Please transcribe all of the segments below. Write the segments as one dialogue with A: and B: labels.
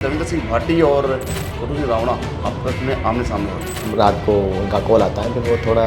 A: रविंद्र सिंह भाटी और छोटू सिंह रावणा आपस में आमने सामने हुए।
B: रात को उनका कॉल आता है, फिर वो थोड़ा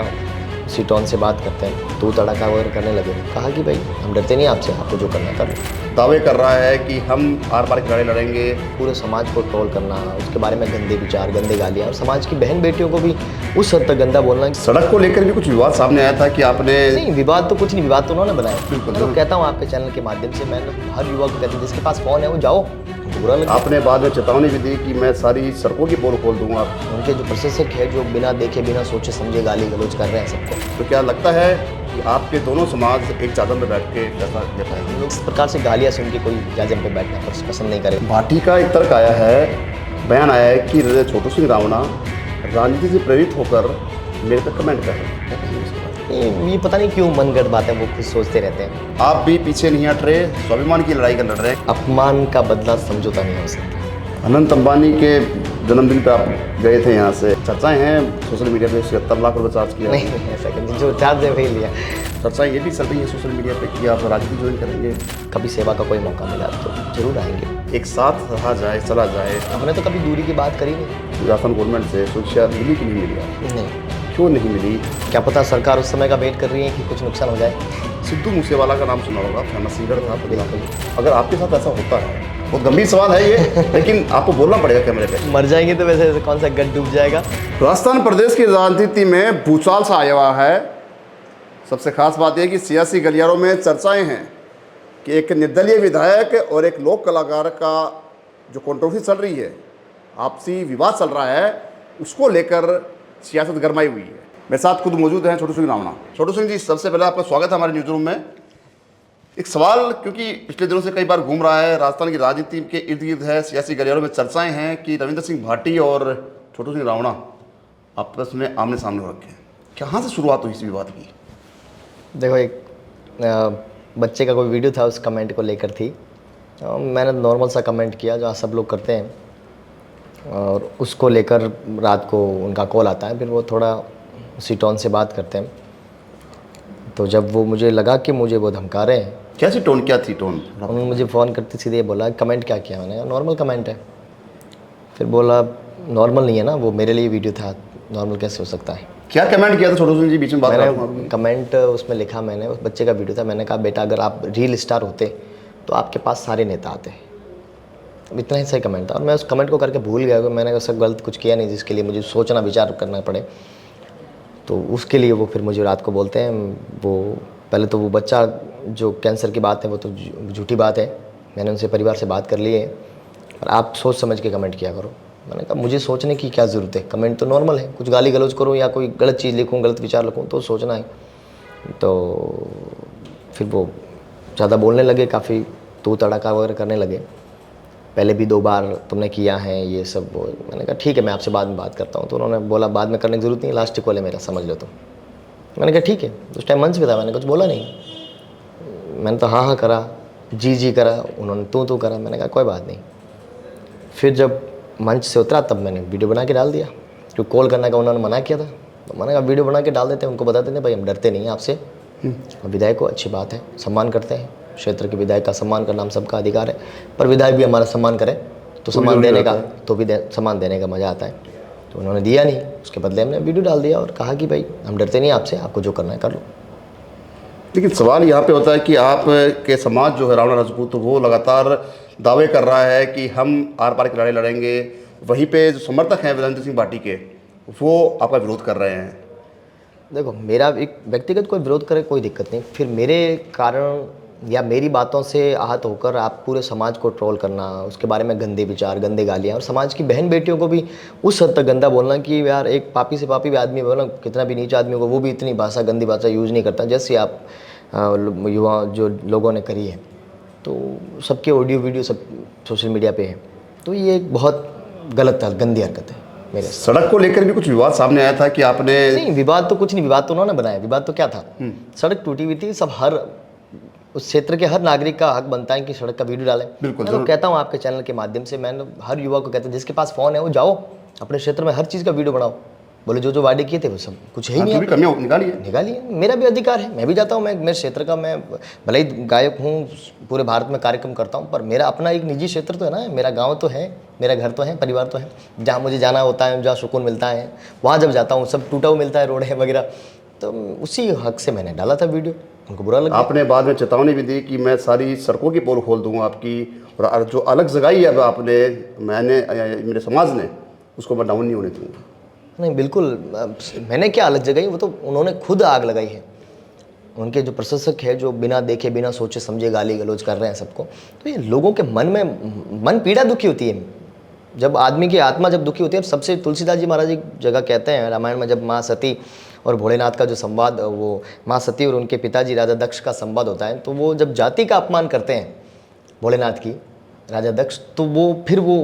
B: उसी टोन से बात करते हैं, तू तड़ाका वगैरह करने लगे। कहा कि भाई हम डरते नहीं आपसे, आपको जो करना है कर लो।
A: दावे कर रहा है कि हम आर पार की लड़ाई लड़ेंगे।
B: पूरे समाज को ट्रोल करना, उसके बारे में गंदे विचार, गंदे गालियाँ, और समाज की बहन बेटियों को भी उस हद तक गंदा बोलना।
A: सड़क को लेकर भी कुछ विवाद सामने आया था कि आपने
B: नहीं, विवाद तो कुछ नहीं, विवाद तो उन्होंने बनाया।
A: बिल्कुल।
B: मैं तो कहता हूँ आपके चैनल के माध्यम से, मैं हर युवा को कहता हूँ जिसके पास फ़ोन है वो जाओ, बुरा लगे।
A: आपने बाद में चेतावनी भी दी कि मैं सारी सड़कों की पोल खोल दूंगा।
B: उनके जो प्रशंसक है, जो बिना देखे बिना सोचे समझे गाली गलौज कर रहे हैं सबको,
A: तो क्या लगता है कि आपके दोनों समाज एक चादर में बैठ के फैसला ले पाएंगे?
B: लोग इस प्रकार से गालियाँ सुन के कोई जाजम पे बैठना पसंद नहीं करे।
A: भाटी का एक तर्क आया है, बयान आया है कि छोटू सिंह रावणा राजनीति से प्रेरित होकर मेरे पे कमेंट कर रहे हैं। क्या कहेंगे इसके बारे में?
B: ये पता नहीं क्यों मनगढ़ बातें वो खुद सोचते रहते हैं।
A: आप भी पीछे नहीं हट रहे, स्वाभिमान की लड़ाई कर लड़ रहे हैं।
B: अपमान का बदला समझौता नहीं हो सकता।
A: अनंत अंबानी के जन्मदिन पे आप गए थे यहाँ से, चर्चाएं हैं सोशल मीडिया पे 76 लाख रुपए चार्ज किया।
B: नहीं ऐसा कि जो चार्ज है वही लिया।
A: चर्चाएं ये भी चल रही है सोशल मीडिया पे कि आप राजनीति ज्वाइन करेंगे।
B: कभी सेवा का कोई मौका मिला तो जरूर आएंगे।
A: एक साथ रहा जाए, चला जाए।
B: हमने तो कभी दूरी की बात करी नहीं।
A: राजस्थान गवर्नमेंट से सुरक्षा मिली कि नहीं मिली आपको?
B: नहीं,
A: क्यों नहीं मिली?
B: क्या पता सरकार उस समय का वेट कर रही है कि कुछ नुकसान हो जाए।
A: सिद्धू मूसेवाला का नाम सुना होगा, फेमस सिंगर था पंजाब। अगर आपके साथ ऐसा होता है, बहुत गंभीर सवाल है ये, लेकिन आपको बोलना पड़ेगा कैमरे पे।
B: मर जाएंगे तो वैसे कौन सा गड्ढ डूब जाएगा।
A: राजस्थान प्रदेश की राजनीति में भूचाल सा आया हुआ है। सबसे खास बात यह कि सियासी गलियारों में चर्चाएं हैं कि एक निर्दलीय विधायक और एक लोक कलाकार का जो कंट्रोवर्सी चल रही है, आपसी विवाद चल रहा है, उसको लेकर सियासत गरमाई हुई है। मेरे साथ खुद मौजूद हैं छोटू सिंह रावणा। छोटू सिंह जी, सबसे पहले आपका स्वागत है हमारे न्यूज रूम में। एक सवाल, क्योंकि पिछले दिनों से कई बार घूम रहा है, राजस्थान की राजनीति के इर्द गिर्द है, सियासी गलियारों में चर्चाएं हैं कि रविंद्र सिंह भाटी और छोटू सिंह रावणा आपस में आमने सामने हो रखे हैं। कहाँ से शुरुआत हुई इस विवाद की?
B: देखो, एक बच्चे का कोई वीडियो था, उस कमेंट को लेकर थी। मैंने नॉर्मल सा कमेंट किया जो सब लोग करते हैं, और उसको लेकर रात को उनका कॉल आता है, फिर वो थोड़ा उसी टोन से बात करते हैं। तो जब वो मुझे लगा कि मुझे वो धमका रहे हैं।
A: कैसी टोन, क्या थी टोन?
B: उन्होंने मुझे फ़ोन करते सीधे बोला कमेंट क्या किया। मैंने कहा नॉर्मल कमेंट है। फिर बोला नॉर्मल नहीं है ना, वो मेरे लिए वीडियो था, नॉर्मल कैसे हो सकता है।
A: क्या कमेंट किया था छोटू सिंह जी? बीच में बात
B: मैंने कमेंट उसमें लिखा, मैंने उस बच्चे का वीडियो था, मैंने कहा बेटा अगर आप रील स्टार होते तो आपके पास सारे नेता आते। इतना ही सही कमेंट था, और मैं उस कमेंट को करके भूल गया। मैंने उससे गलत कुछ किया नहीं जिसके लिए मुझे सोचना विचार करना पड़े। तो उसके लिए वो फिर मुझे रात को बोलते हैं, वो पहले तो वो बच्चा जो कैंसर की बात है वो तो झूठी बात है, मैंने उनसे परिवार से बात कर ली है, और आप सोच समझ के कमेंट किया करो। मैंने कहा मुझे सोचने की क्या ज़रूरत है, कमेंट तो नॉर्मल है, कुछ गाली गलौज करूँ या कोई गलत चीज़ लिखूँ, गलत विचार लिखूँ तो सोचना है। तो फिर वो ज़्यादा बोलने लगे, काफ़ी तू तड़ाका वगैरह करने लगे। पहले भी 2 बार तुमने किया है ये सब। वो मैंने कहा ठीक है, मैं आपसे बाद में बात करता हूँ। तो उन्होंने बोला बाद में करने की ज़रूरत नहीं, लास्ट कॉल है मेरा, समझ लो तुम। मैंने कहा ठीक है। उस टाइम मंच पे था, मैंने कुछ बोला नहीं। मैंने तो हाँ करा, जी करा, उन्होंने तू करा। मैंने कहा कोई बात नहीं। फिर जब मंच से उतरा तब मैंने वीडियो बना के डाल दिया, क्योंकि कॉल करने का उन्होंने मना किया था। तो मैंने कहा वीडियो बना के डाल देते हैं, उनको बता देते हैं भाई हम डरते नहीं हैं आपसे, विधायक को अच्छी बात है, सम्मान करते हैं, क्षेत्र के विधायक का सम्मान करना हम सबका अधिकार है, पर विधायक भी हमारा सम्मान करे तो सम्मान देने का सम्मान देने का मज़ा आता है। तो उन्होंने दिया नहीं, उसके बदले हमने वीडियो डाल दिया और कहा कि भाई हम डरते नहीं आपसे, आपको जो करना है कर लो।
A: लेकिन सवाल यहाँ पे होता है कि आप के समाज जो है रावणा राजपूत, तो वो लगातार दावे कर रहा है कि हम आर पार की लड़ाई लड़ेंगे। वहीं पे जो समर्थक हैं रविंद्र सिंह भाटी के, वो आपका विरोध कर रहे हैं।
B: देखो, मेरा एक व्यक्तिगत कोई विरोध करे कोई दिक्कत नहीं, फिर मेरे कारण या मेरी बातों से आहत होकर आप पूरे समाज को ट्रोल करना, उसके बारे में गंदे विचार, गंदे गालियाँ, और समाज की बहन बेटियों को भी उस हद तक गंदा बोलना कि यार एक पापी से पापी भी आदमी बोलना, कितना भी नीचा आदमी को, वो भी इतनी भाषा, गंदी भाषा यूज़ नहीं करता जैसे आप युवा जो लोगों ने करी है। तो सबके ऑडियो वीडियो सब सोशल मीडिया पे है। तो ये एक बहुत गलत था, गंदी हरकत है मेरे।
A: सड़क को लेकर भी कुछ विवाद सामने आया था कि आपने
B: नहीं, विवाद तो कुछ नहीं, विवाद तो उन्होंने बनाया। विवाद तो क्या था, सड़क टूटी हुई थी, सब हर उस क्षेत्र के हर नागरिक का हक बनता है कि सड़क का वीडियो डालें।
A: बिल्कुल।
B: मैं तो कहता हूँ आपके चैनल के माध्यम से, मैं हर युवा को कहता हूँ जिसके पास फ़ोन है वो जाओ, अपने क्षेत्र में हर चीज़ का वीडियो बनाओ, बोले जो वादे किए थे वो सब कुछ है ही नहीं,
A: जो भी कमियां निकालिए।
B: निकालिए। मेरा भी अधिकार है, मैं भी जाता हूँ, मैं मेरे क्षेत्र का, मैं भले ही गायक हूँ, पूरे भारत में कार्यक्रम करता हूँ, पर मेरा अपना एक निजी क्षेत्र तो है ना, मेरा गाँव तो है, मेरा घर तो है, परिवार तो है, जहाँ मुझे जाना होता है, जहाँ सुकून मिलता है, वहाँ जब जाता हूँ सब टूटा हुआ मिलता है, रोड है वगैरह। तो उसी हक से मैंने डाला था वीडियो, उनको बुरा लगा।
A: आपने बाद में चेतावनी भी दी कि मैं सारी सड़कों की पोल खोल दूंगा आपकी, और जो अलग जगाई है अब आपने, मेरे समाज ने, उसको मैं डाउन नहीं होने दूंगा।
B: नहीं बिल्कुल, मैंने क्या अलग जगह, वो तो उन्होंने खुद आग लगाई है। उनके जो प्रशंसक है, जो बिना देखे बिना सोचे समझे गाली गलौज कर रहे हैं सबको, तो ये लोगों के मन में मन पीड़ा दुखी होती है। जब आदमी की आत्मा जब दुखी होती है, सबसे तुलसीदास जी महाराज एक जगह कहते हैं रामायण में, जब माँ सती और भोलेनाथ का जो संवाद, वो माँ सती और उनके पिताजी राजा दक्ष का संवाद होता है, तो वो जब जाति का अपमान करते हैं भोलेनाथ की, राजा दक्ष, तो वो फिर वो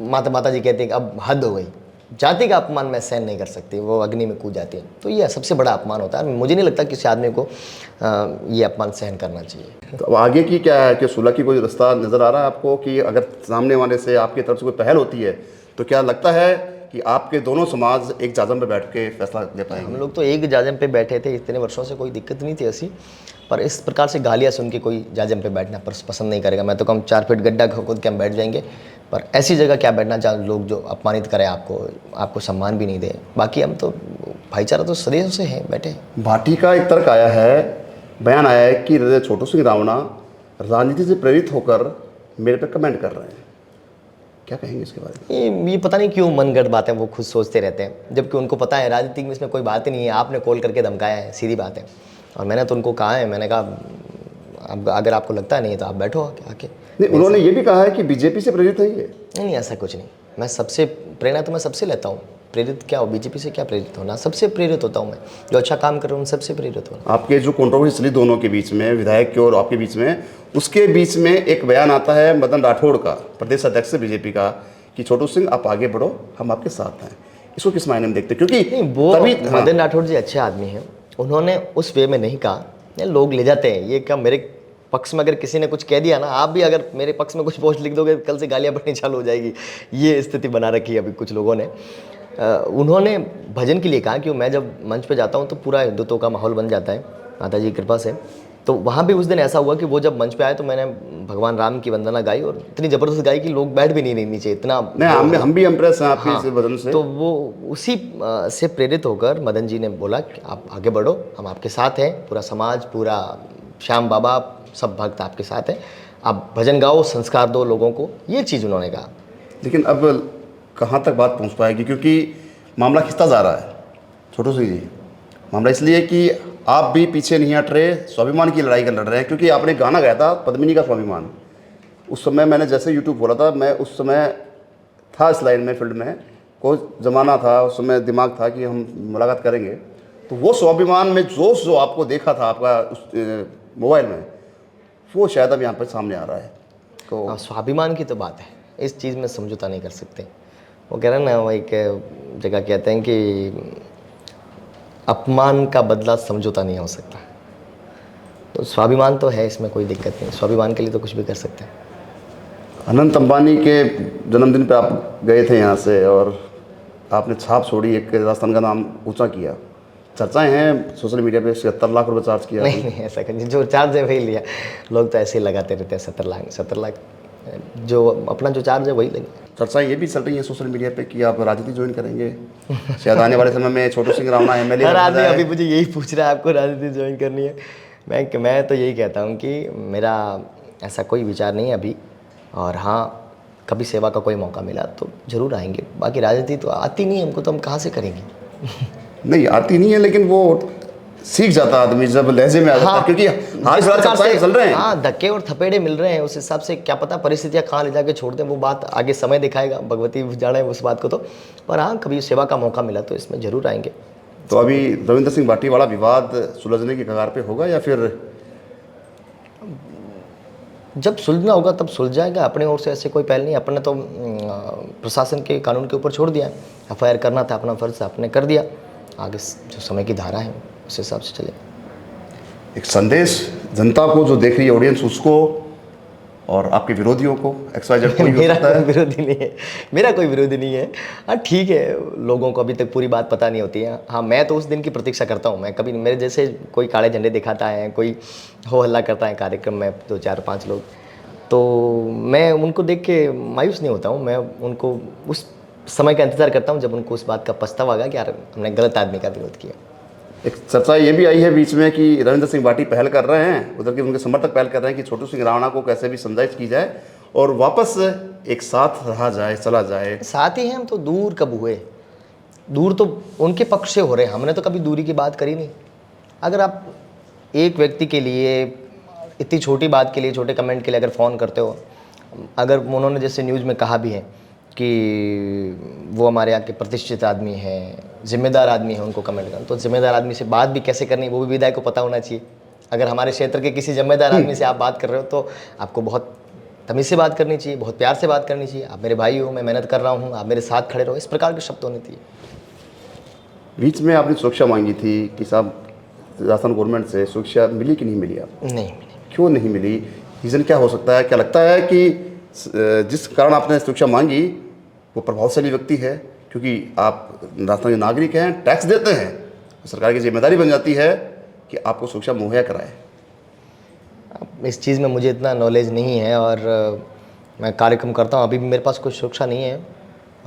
B: माता जी कहते हैं कि अब हद हो गई, जाति का अपमान मैं सहन नहीं कर सकती, वो अग्नि में कूद जाती है। तो ये सबसे बड़ा अपमान होता है, मुझे नहीं लगता किसी आदमी को ये अपमान सहन करना चाहिए।
A: तो अब आगे की क्या है, कि सुलह की कोई रास्ता नज़र आ रहा है आपको, कि अगर सामने वाले से आपकी तरफ से कोई पहल होती है, तो क्या लगता है कि आपके दोनों समाज एक जाजम पे बैठ के फैसला ले पाएंगे?
B: हम लोग तो एक जाजम पे बैठे थे, इतने वर्षों से कोई दिक्कत नहीं थी ऐसी, पर इस प्रकार से गालियाँ सुन के कोई जाजम पे बैठना पसंद नहीं करेगा। मैं तो कम 4 फीट गड्ढा खोद के हम बैठ जाएंगे, पर ऐसी जगह क्या बैठना, जहाँ लोग जो अपमानित करें आपको सम्मान भी नहीं दे। बाकी हम तो भाईचारा तो सदियों से है बैठे।
A: भाटी का एक तर्क आया है, बयान आया है कि छोटू सिंह रावणा राजनीति से प्रेरित होकर मेरे पे कमेंट कर रहे हैं, क्या कहेंगे इसके बारे में?
B: ये पता नहीं क्यों मनगढ़ बातें वो खुद सोचते रहते हैं, जबकि उनको पता है राजनीति में इसमें कोई बात ही नहीं है। आपने कॉल करके धमकाया है, सीधी बात है, और मैंने तो उनको कहा है, मैंने कहा अब अगर आपको लगता नहीं है तो आप बैठो आके।
A: नहीं, उन्होंने ये भी कहा है कि बीजेपी से प्रेरित है ये।
B: नहीं, ऐसा कुछ नहीं। मैं सबसे प्रेरणा तो मैं सबसे लेता हूँ, प्रेरित क्या हो, बीजेपी से क्या प्रेरित होना, सबसे प्रेरित होता हूँ मैं, जो अच्छा काम कर रहा हूँ सबसे प्रेरित होना।
A: आपके जो कंट्रोवर्सी चली दोनों के बीच में, विधायक के और आपके बीच में, उसके बीच में एक बयान आता है मदन राठौड़ का, प्रदेश अध्यक्ष बीजेपी का, कि छोटू सिंह आप आगे बढ़ो, हम आपके साथ हैं। इसको किस मायने में देखते हैं? क्योंकि
B: वो
A: तभी
B: मदन राठौड़ जी अच्छे आदमी हैं, उन्होंने उस वे में नहीं कहा, ये लोग ले जाते हैं। ये क्या मेरे पक्ष में अगर किसी ने कुछ कह दिया ना, आप भी अगर मेरे पक्ष में कुछ पोस्ट लिख दोगे, कल से गालियाँ पड़नी चालू हो जाएगी। ये स्थिति बना रखी है अभी कुछ लोगों ने। उन्होंने भजन के लिए कहा कि मैं जब मंच पे जाता हूँ तो पूरा हिंदुत्व का माहौल बन जाता है माता जी की कृपा से। तो वहाँ भी उस दिन ऐसा हुआ कि वो जब मंच पे आए तो मैंने भगवान राम की वंदना गाई, और इतनी ज़बरदस्त गाई कि लोग बैठ भी नहीं नीचे, इतना
A: नहीं, हम भी इम्प्रेस हैं आपके इस भजन से।
B: तो वो उसी से प्रेरित होकर मदन जी ने बोला कि आप आगे बढ़ो, हम आपके साथ हैं, पूरा समाज, पूरा श्याम बाबा, सब भक्त आपके साथ हैं, आप भजन गाओ, संस्कार दो लोगों को, ये चीज़ उन्होंने कहा।
A: लेकिन अब कहाँ तक बात पहुँच पाएगी, क्योंकि मामला खिंचता जा रहा है छोटू सिंह जी। मामला इसलिए कि आप भी पीछे नहीं हट रहे, स्वाभिमान की लड़ाई कर लड़ रहे हैं, क्योंकि आपने गाना गाया था पद्मिनी का स्वाभिमान। उस समय मैंने जैसे यूट्यूब खोला था, मैं उस समय था इस लाइन में, फील्ड में, कोई ज़माना था, उस समय दिमाग था कि हम मुलाकात करेंगे। तो वो स्वाभिमान में जोश जो आपको देखा था आपका उस मोबाइल में, वो शायद अब यहाँ पर सामने आ रहा है। तो
B: स्वाभिमान की तो बात है, इस चीज़ में समझौता नहीं कर सकते। वो कह रहे हैं ना, वो एक जगह कहते हैं कि अपमान का बदला समझौता नहीं हो सकता। तो स्वाभिमान तो है, इसमें कोई दिक्कत नहीं, स्वाभिमान के लिए तो कुछ भी कर सकते हैं।
A: अनंत अंबानी के जन्मदिन पर आप गए थे यहाँ से, और आपने छाप छोड़ी, एक राजस्थान का नाम ऊंचा किया। चर्चाएं हैं सोशल मीडिया पे 77 लाख रुपए चार्ज किया।
B: नहीं ऐसा कर, जो चार्ज है वही लिया। लोग तो ऐसे ही लगाते रहते हैं, 70 लाख जो अपना जो चार्ज है वही लगे।
A: चर्चाएं ये भी चल रही है सोशल मीडिया पे कि आप राजनीति ज्वाइन करेंगे, शायद आने वाले समय में छोटू सिंह रावणा एमएलए।
B: हर आदमी अभी मुझे यही पूछ रहा है, आपको राजनीति ज्वाइन करनी है? मैं तो यही कहता हूँ कि मेरा ऐसा कोई विचार नहीं है अभी, और हाँ कभी सेवा का कोई मौका मिला तो ज़रूर आएंगे। बाकी राजनीति तो आती नहीं हमको, तो हम कहाँ से करेंगे? नहीं
A: आती नहीं है, लेकिन वो सीख जाता आदमी जब लहजे में आ जाता है, क्योंकि हाथ चल रहे हैं।
B: हाँ, धक्के और थपेड़े मिल रहे हैं, उस हिसाब से क्या पता परिस्थितियाँ कहाँ ले जाके छोड़ दें, वो बात आगे समय दिखाएगा, भगवती जाने उस बात को तो। पर हाँ, कभी सेवा का मौका मिला तो इसमें ज़रूर आएंगे।
A: तो अभी रविंद्र सिंह भाटी वाला विवाद सुलझने की कगार पे होगा, या फिर
B: जब सुलझना होगा तब सुलझ जाएगा? अपने ओर से ऐसे कोई पहल नहीं, अपने तो प्रशासन के कानून के ऊपर छोड़ दिया। FIR करना था, अपना फर्ज आपने कर दिया, आगे जो समय की धारा है उस हिसाब से चले।
A: एक संदेश जनता को जो देख रही है ऑडियंस, उसको और आपके विरोधियों को XYZ कोई हो
B: मेरा
A: सकता
B: कोई
A: है?
B: विरोधी नहीं है, मेरा कोई विरोधी नहीं है। हाँ ठीक है, लोगों को अभी तक पूरी बात पता नहीं होती है। हाँ मैं तो उस दिन की प्रतीक्षा करता हूँ। मैं कभी मेरे जैसे कोई काले झंडे दिखाता है, कोई हो हल्ला करता है कार्यक्रम में 2 4 5 लोग, तो मैं उनको देख के मायूस नहीं होता हूँ। मैं उनको उस समय का इंतज़ार करता हूँ जब उनको उस बात का पछतावा होगा कि यार हमने गलत आदमी का विरोध किया।
A: एक चर्चा ये भी आई है बीच में कि रविंद्र सिंह भाटी पहल कर रहे हैं, उधर के उनके समर्थक पहल कर रहे हैं कि छोटू सिंह राणा को कैसे भी समझाइश की जाए और वापस एक साथ रहा जाए, चला जाए।
B: साथ ही हैं हम, तो दूर कब हुए? दूर तो उनके पक्ष से हो रहे हैं, हमने तो कभी दूरी की बात करी नहीं। अगर आप एक व्यक्ति के लिए इतनी छोटी बात के लिए, छोटे कमेंट के लिए अगर फ़ोन करते हो, अगर उन्होंने जैसे न्यूज़ में कहा भी है कि वो हमारे यहाँ के प्रतिष्ठित आदमी हैं, जिम्मेदार आदमी हैं, उनको कमेंट करना, तो जिम्मेदार आदमी से बात भी कैसे करनी है वो भी विधायक को पता होना चाहिए। अगर हमारे क्षेत्र के किसी जिम्मेदार आदमी से आप बात कर रहे हो तो आपको बहुत तमीज़ से बात करनी चाहिए, बहुत प्यार से बात करनी चाहिए। आप मेरे भाई हो, मैं मेहनत कर रहा हूँ, आप मेरे साथ खड़े रहो, इस प्रकार के शब्द होने चाहिए।
A: बीच में आपने सुरक्षा मांगी थी कि साहब राजस्थान गवर्नमेंट से सुरक्षा मिली कि नहीं मिली? आप
B: नहीं,
A: क्यों नहीं मिली? रीज़न क्या हो सकता है? क्या लगता है कि जिस कारण आपने सुरक्षा मांगी वो प्रभावशाली व्यक्ति है? क्योंकि आप राजस्थान के नागरिक हैं, टैक्स देते हैं, तो सरकार की जिम्मेदारी बन जाती है कि आपको सुरक्षा मुहैया कराए।
B: इस चीज़ में मुझे इतना नॉलेज नहीं है और मैं कार्यक्रम करता हूँ, अभी भी मेरे पास कोई सुरक्षा नहीं है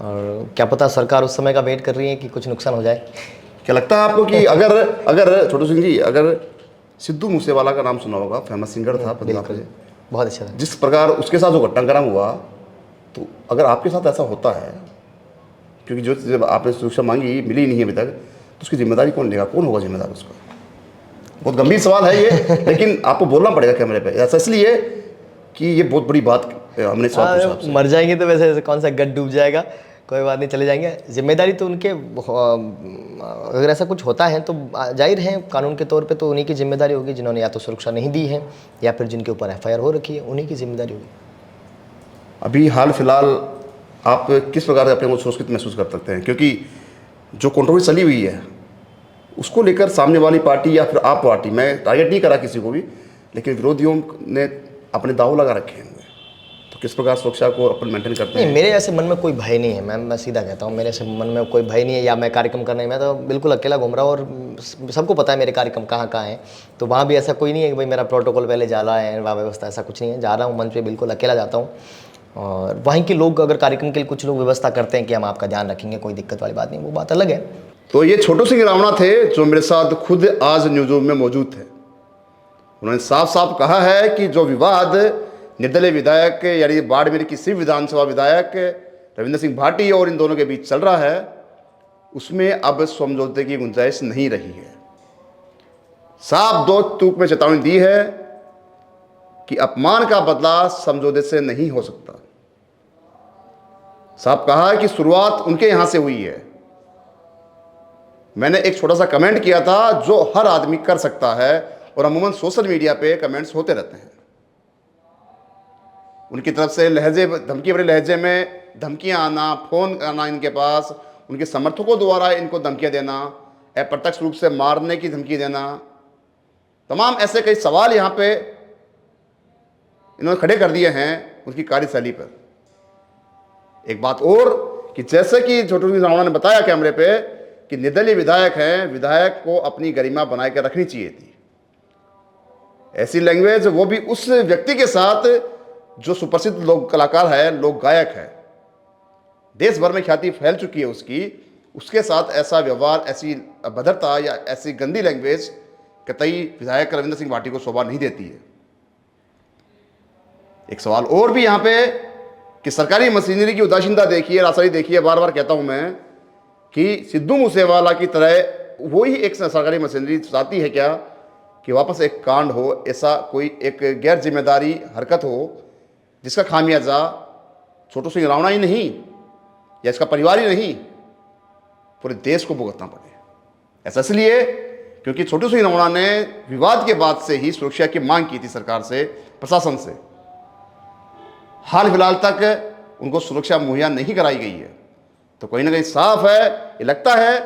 B: और क्या पता सरकार उस समय का वेट कर रही है कि कुछ नुकसान हो जाए।
A: क्या लगता है आपको कि अगर छोटू सिंह जी, अगर सिद्धू मूसेवाला का नाम सुना होगा, फेमस सिंगर था पंजाब
B: बिल्कुल,
A: से,
B: बहुत अच्छा था।
A: जिस प्रकार उसके साथ जो घटनाक्रम हुआ, तो अगर आपके साथ ऐसा होता है, क्योंकि जो जब आपने सुरक्षा मांगी मिली नहीं है अभी तक, तो उसकी जिम्मेदारी कौन लेगा? कौन होगा जिम्मेदार उसका? बहुत गंभीर सवाल है ये, लेकिन आपको बोलना पड़ेगा कैमरे पे। ऐसा इसलिए कि ये बहुत बड़ी बात हमने सवाल पूछा आपसे।
B: मर जाएंगे तो वैसे कौन सा गड्ढ डूब जाएगा, कोई बात नहीं, चले जाएंगे। जिम्मेदारी तो उनके, अगर ऐसा कुछ होता है तो जाहिर है कानून के तौर पे तो उन्हीं की जिम्मेदारी होगी, जिन्होंने या तो सुरक्षा नहीं दी है या फिर जिनके ऊपर FIR हो रखी है, उन्हीं की जिम्मेदारी होगी।
A: अभी हाल फिलहाल आप किस प्रकार से अपने को सुरक्षित महसूस कर सकते हैं? क्योंकि जो कंट्रोवर्सी चली हुई है उसको लेकर सामने वाली पार्टी या फिर आप पार्टी, मैं टारगेट नहीं करा किसी को भी, लेकिन विरोधियों ने अपने दाव लगा रखे हैं, तो किस प्रकार सुरक्षा को अपन मेंटेन करते हैं?
B: नहीं, मेरे ऐसे मन में कोई भय नहीं है, मैं सीधा कहता हूँ, मेरे ऐसे मन में कोई भय नहीं है। या मैं कार्यक्रम करने में तो बिल्कुल अकेला घूम रहा हूँ और सबको पता है मेरे कार्यक्रम कहाँ कहाँ हैं, तो वहाँ भी ऐसा कोई नहीं है कि भाई मेरा प्रोटोकॉल पहले जा रहा है, वहाँ व्यवस्था, ऐसा कुछ नहीं है। जा रहा हूँ मंच पे बिल्कुल अकेला जाता हूँ और वहीं के लोग अगर कार्यक्रम के लिए कुछ लोग व्यवस्था करते हैं कि हम आपका ध्यान रखेंगे, कोई दिक्कत वाली बात नहीं, वो बात अलग है।
A: तो ये छोटू सिंह रावणा थे जो मेरे साथ खुद आज न्यूज़रूम में मौजूद थे। उन्होंने साफ साफ कहा है कि जो विवाद निर्दलीय विधायक यानी बाड़मेर की सिर्फ विधानसभा विधायक रविंद्र सिंह भाटी और इन दोनों के बीच चल रहा है, उसमें अब समझौते की गुंजाइश नहीं रही है। साफ दो टूक में चेतावनी दी है कि अपमान का बदला समझौते से नहीं हो सकता। साफ कहा है कि शुरुआत उनके यहां से हुई है। मैंने एक छोटा सा कमेंट किया था जो हर आदमी कर सकता है और अमूमन सोशल मीडिया पे कमेंट्स होते रहते हैं। उनकी तरफ से लहजे, धमकी भरे लहजे में धमकियां आना, फोन आना इनके पास, उनके समर्थकों द्वारा इनको धमकियां देना, अप्रत्यक्ष रूप से मारने की धमकी देना, तमाम ऐसे कई सवाल यहाँ पे इन्होंने खड़े कर दिए हैं उनकी कार्यशैली पर। एक बात और कि जैसे कि छोटू सिंह रावणा ने बताया कैमरे पे कि निर्दलीय विधायक हैं, विधायक को अपनी गरिमा बनाए के रखनी चाहिए थी। ऐसी लैंग्वेज वो भी उस व्यक्ति के साथ जो सुप्रसिद्ध लोक कलाकार है, लोक गायक है, देश भर में ख्याति फैल चुकी है उसकी, उसके साथ ऐसा व्यवहार, ऐसी अभद्रता या ऐसी गंदी लैंग्वेज कतई विधायक रविंद्र सिंह भाटी को शोभा नहीं देती है। एक सवाल और भी यहाँ पे कि सरकारी मशीनरी की उदासीनता देखिए, राजशाही देखिए। बार बार कहता हूं मैं कि सिद्धू मूसेवाला की तरह वो ही एक सरकारी मशीनरी चाहती है क्या कि वापस एक कांड हो, ऐसा कोई एक गैर जिम्मेदारी हरकत हो जिसका खामियाजा छोटू सिंह रावणा ही नहीं या इसका परिवार ही नहीं, पूरे देश को भुगतना पड़े। ऐसा इसलिए क्योंकि छोटू सिंह रावणा ने विवाद के बाद से ही सुरक्षा की मांग की थी सरकार से, प्रशासन से। हाल फिलहाल तक उनको सुरक्षा मुहैया नहीं कराई गई है। तो कहीं ना कहीं साफ है, ये लगता है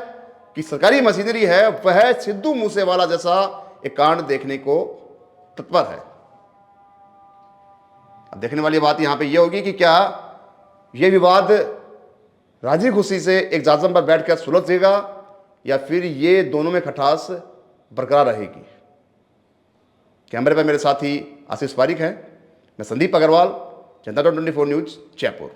A: कि सरकारी मशीनरी है वह सिद्धू मूसेवाला जैसा एक कांड देखने को तत्पर है। अब देखने वाली बात यहाँ पे ये होगी कि क्या ये विवाद राजी खुशी से एक जाजम पर बैठकर सुलझेगा या फिर ये दोनों में खटास बरकरार रहेगी। कैमरे पर मेरे साथी आशीष पारिक हैं, मैं संदीप अग्रवाल, जनता 24 न्यूज़, जयपुर।